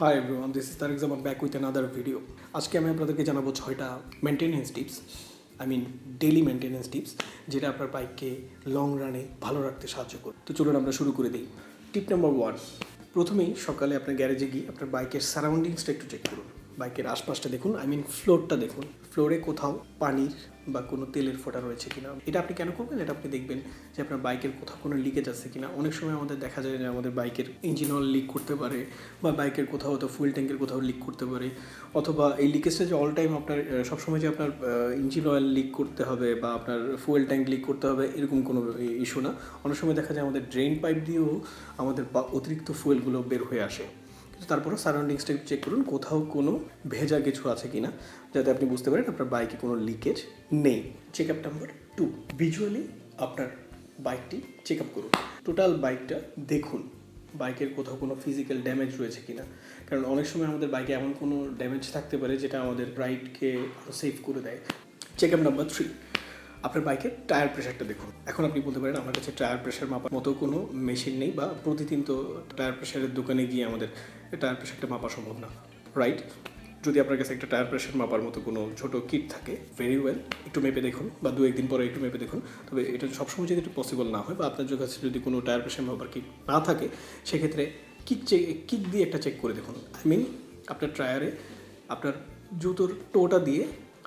High everyone, this is Tariq Zaman back with another video. আজকে আমি আপনাদেরকে জানাবো 6টা maintenance tips, daily maintenance tips, যেটা আপনার বাইককে লং রানে ভালো রাখতে সাহায্য করবে। তো চলুন আমরা শুরু করে দিই। টিপ নাম্বার 1, প্রথমেই সকালে আপনার গ্যারেজে গিয়ে আপনার বাইকের সারাউন্ডিংসটা একটু চেক করুন। বাইকের আশপাশটা দেখুন, ফ্লোরটা দেখুন। ফ্লোরে কোথাও পানির বা কোনো তেলের ফোঁটা রয়েছে কিনা। এটা আপনি কেন করবেন? এটা আপনি দেখবেন যে আপনার বাইকের কোথাও কোনো লিকেজ আছে কিনা। অনেক সময় আমাদের দেখা যায় যে আমাদের বাইকের ইঞ্জিন অয়েল লিক করতে পারে, বা বাইকের কোথাও হয়তো ফুয়েল ট্যাঙ্কের কোথাও লিক করতে পারে, অথবা এই লিকেজটা যে অল টাইম আপনার সবসময় যে আপনার ইঞ্জিন অয়েল লিক করতে হবে বা আপনার ফুয়েল ট্যাঙ্ক লিক করতে হবে এরকম কোনো ইস্যু না। অনেক সময় দেখা যায় আমাদের ড্রেন পাইপ দিয়েও আমাদের অতিরিক্ত ফুয়েলগুলো বের হয়ে আসে। তারপরে সারাউন্ডিংসটা চেক করুন, কোথাও কোনো ভেজা কিছু আছে কিনা, যাতে আপনি বুঝতে পারেন আপনার বাইকে কোনো লিকেজ নেই। চেক আপ নাম্বার 2, ভিজুয়ালি আপনার বাইকটি চেক আপ করুন। টোটাল বাইকটা দেখুন, বাইকের কোথাও কোনো ফিজিক্যাল ড্যামেজ রয়েছে কিনা। কারণ অনেক সময় আমাদের বাইকে এমন কোনো ড্যামেজ থাকতে পারে যেটা আমাদের রাইডকে সেভ করে দেয়। চেক আপ নাম্বার 3, আপনার বাইকের টায়ার প্রেশারটা দেখুন। এখন আপনি বলতে পারেন আমার কাছে টায়ার প্রেশার মাপার মতো কোনো মেশিন নেই, বা প্রতিদিন তো টায়ার প্রেশারের দোকানে গিয়ে আমাদের টায়ার প্রেশারটা মাপা সম্ভব না, রাইট? যদি আপনার কাছে একটা টায়ার প্রেশার মাপার মতো কোনো ছোটো কিট থাকে, ভেরি ওয়েল, একটু মেপে দেখুন, বা 1-2 দিন পরে একটু মেপে দেখুন। তবে এটা সবসময় যদি একটু পসিবল না হয়, বা আপনার কাছে যদি কোনো টায়ার প্রেশার মাপার কিট না থাকে, সেক্ষেত্রে কিক দিয়ে একটা চেক করে দেখুন। আপনার টায়ারে আপনার জুতোর টোটা দিয়ে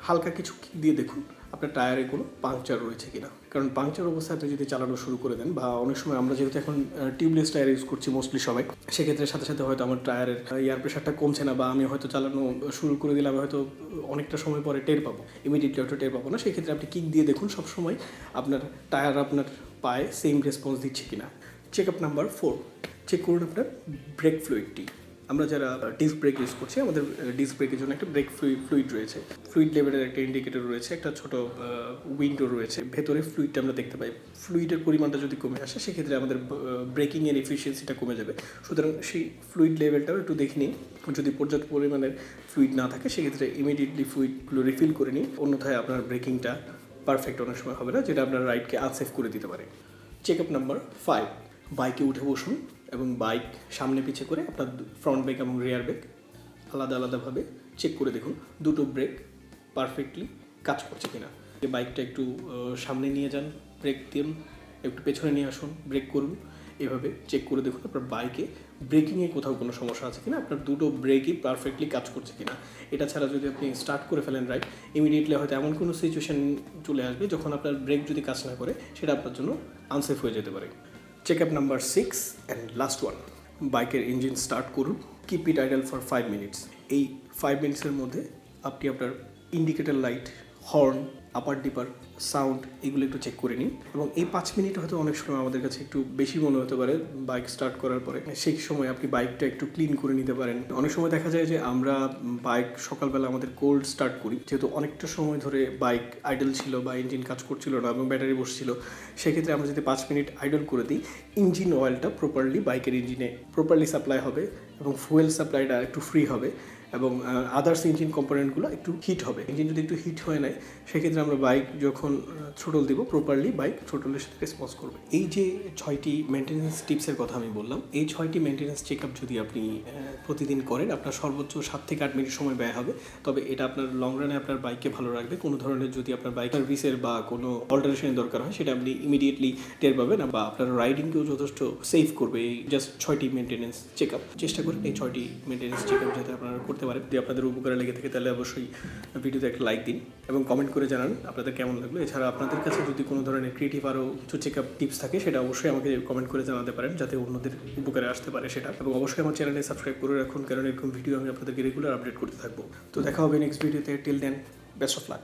হালকা কিছু কিক দিয়ে দেখুন আপনার টায়ারে কোনো পাংচার রয়েছে কিনা। কারণ পাংচার অবস্থায় আপনি যদি চালানো শুরু করে দেন, বা অনেক সময় আমরা যেহেতু এখন টিউবলেস টায়ার ইউজ করছি মোস্টলি সবাই, সেক্ষেত্রে সাথে সাথে হয়তো আমার টায়ারের এয়ার প্রেশারটা কমছে না, বা আমি হয়তো চালানো শুরু করে দিলে আমি হয়তো অনেকটা সময় পরে টের পাবো, ইমিডিয়েটলি হয়তো টের পাবো না। সেক্ষেত্রে আপনি কিক দিয়ে দেখুন সবসময় আপনার টায়ার আপনার পায়ে সেম রেসপন্স দিচ্ছে কিনা। চেক আপ নাম্বার 4, চেক করুন আপনার ব্রেক ফ্লুইডটি। আমরা যারা ডিস্ক ব্রেক ইউজ করছি, আমাদের ডিস্ক ব্রেকের জন্য একটা ব্রেক ফ্লুইড রয়েছে। ফ্লুইড লেভেলের একটা ইন্ডিকেটর রয়েছে, একটা ছোট উইন্ডো রয়েছে, ভেতরে ফ্লুইডটা আমরা দেখতে পাই। ফ্লুইডের পরিমাণটা যদি কমে আসে, সেক্ষেত্রে আমাদের ব্রেকিংয়ের এফিসিয়েন্সিটা কমে যাবে। সুতরাং সেই ফ্লুইড লেভেলটাও একটু দেখে নিন। যদি পর্যাপ্ত পরিমাণের ফ্লুইড না থাকে, সেক্ষেত্রে ইমিডিয়েটলি ফ্লুইডগুলো রিফিল করে নিন, অন্যথায় আপনার ব্রেকিংটা পারফেক্ট অনেক সময় হবে না, যেটা আপনার রাইডকে আনসেফ করে দিতে পারে। চেক আপ নাম্বার 5, বাইকে উঠে বসুন এবং বাইক সামনে পিছে করে আপনার ফ্রন্ট ব্রেক এবং রিয়ার ব্রেক আলাদা আলাদাভাবে চেক করে দেখুন দুটো ব্রেক পারফেক্টলি কাজ করছে কিনা। বাইকটা একটু সামনে নিয়ে যান, ব্রেক দিন, একটু পেছনে নিয়ে আসুন, ব্রেক করুন। এভাবে চেক করে দেখুন আপনার বাইকে ব্রেকিংয়ে কোথাও কোনো সমস্যা আছে কিনা, আপনার দুটো ব্রেকই পারফেক্টলি কাজ করছে কিনা। এটা ছাড়া যদি আপনি স্টার্ট করে ফেলেন রাইড, ইমিডিয়েটলি হয়তো এমন কোনো সিচুয়েশান চলে আসবে যখন আপনার ব্রেক যদি কাজ না করে, সেটা আপনার জন্য আনসেফ হয়ে যেতে পারে। Check up number 6 and last one, বাইকের ইঞ্জিন স্টার্ট করুন, keep it idle for 5 minutes. এই 5 মিনিটসের মধ্যে আপনি আপনার indicator light, horn, upper dipper, sound, এগুলো একটু চেক করে নিন। এবং এই 5 মিনিট হয়তো অনেক সময় আমাদের কাছে একটু বেশি মনে হতে পারে বাইক স্টার্ট করার পরে। সেই সময় আপনি বাইকটা একটু ক্লিন করে নিতে পারেন। অনেক সময় দেখা যায় যে আমরা বাইক সকালবেলা আমাদের কোল্ড স্টার্ট করি, যেহেতু অনেকটা সময় ধরে বাইক আইডল ছিল বা ইঞ্জিন কাজ করছিল না এবং ব্যাটারি বসছিল। সেক্ষেত্রে আমরা যদি 5 মিনিট আইডল করে দিই, ইঞ্জিন অয়েলটা প্রপারলি বাইকের ইঞ্জিনে প্রপারলি সাপ্লাই হবে এবং ফুয়েল সাপ্লাইটা একটু ফ্রি হবে, এবং আদার্স ইঞ্জিন কম্পোনেন্টগুলো একটু হিট হবে। ইঞ্জিন যদি একটু হিট হয়ে নেয়, সেক্ষেত্রে আমরা বাইক যখন থ্রোটল দিব, প্রপারলি বাইক থ্রোটলের সাথে রেসপন্স করবে। এই যে 6টি মেনটেন্যান্স টিপসের কথা আমি বললাম, এই 6টি মেনটেন্যান্স চেক আপ যদি আপনি প্রতিদিন করেন, আপনার সর্বোচ্চ 7 থেকে 8 মিনিট সময় ব্যয় হবে। তবে এটা আপনার লং রানে আপনার বাইককে ভালো রাখবে। কোনো ধরনের যদি আপনার বাইক সার্ভিসের বা কোনো অল্টারেশনের দরকার হয়, সেটা আপনি ইমিডিয়েটলি টের পাবেন, বা আপনার রাইডিংকেও যথেষ্ট সেভ করবে। এই জাস্ট 6টি মেনটেন্যান্স চেক আপ চেষ্টা করেন, এই 6টি মেনটেন্যান্স চেক আপ যাতে আপনারা করতে পারেন। যদি আপনাদের উপকারে লেগে থাকে, তাহলে অবশ্যই ভিডিওতে একটা লাইক দিন এবং কমেন্ট করে জানান আপনাদের কেমন লাগলো। এছাড়া আপনাদের কাছে যদি কোনো ধরনের ক্রিয়েটিভ আরও কিছু চেক আপ টিপস থাকে, সেটা অবশ্যই আমাকে কমেন্ট করে জানাতে পারেন, যাতে অন্যদের উপকারে আসতে পারে সেটা। এবং অবশ্যই আমার চ্যানেলে সাবস্ক্রাইব করে রাখুন, কারণ এরকম ভিডিও আমি আপনাদেরকে রেগুলার আপডেট করতে থাকবো। তো দেখা হবে নেক্সট ভিডিওতে। Till then, best of lakh.